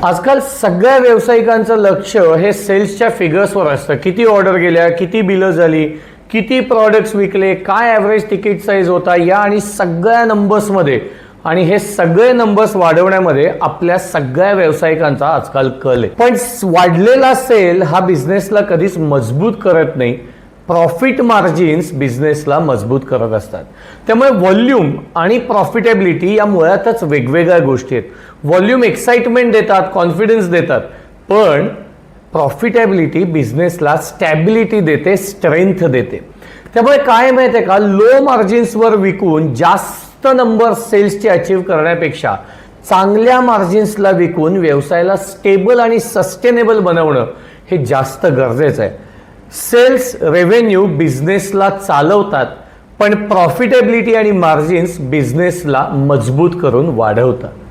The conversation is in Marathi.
आजकाल सगळ्या व्यावसायिकांचं लक्ष हे सेल्सच्या फिगर्सवर असतं. किती ऑर्डर गेल्या, किती बिलं झाली, किती प्रॉडक्ट्स विकले, काय ॲव्हरेज तिकीट साईज होता, या आणि सगळ्या नंबर्समध्ये. आणि हे सगळे नंबर्स वाढवण्यामध्ये आपल्या सगळ्या व्यावसायिकांचा आजकाल कल आहे. पण वाढलेला सेल हा बिझनेसला कधीच मजबूत करत नाही. प्रॉफिट मार्जिन्स बिझनेसला मजबूत करत असतात. त्यामुळे व्हॉल्यूम आणि प्रॉफिटेबिलिटी या मुळातच वेगवेगळ्या गोष्टी आहेत. व्हॉल्यूम एक्साइटमेंट देतात, कॉन्फिडन्स देतात, पण प्रॉफिटेबिलिटी बिझनेसला स्टॅबिलिटी देते, स्ट्रेंथ देते. त्यामुळे काय माहिती आहे का, लो मार्जिन्सवर विकून जास्त नंबर सेल्सचे अचीव्ह करण्यापेक्षा चांगल्या मार्जिन्सला विकून व्यवसायाला स्टेबल आणि सस्टेनेबल बनवणं हे जास्त गरजेचं आहे. सेल्स रेव्हेन्यू बिझनेसला चालवतात, पण प्रॉफिटेबिलिटी आणि मार्जिन्स बिझनेसला मजबूत करून वाढवतात.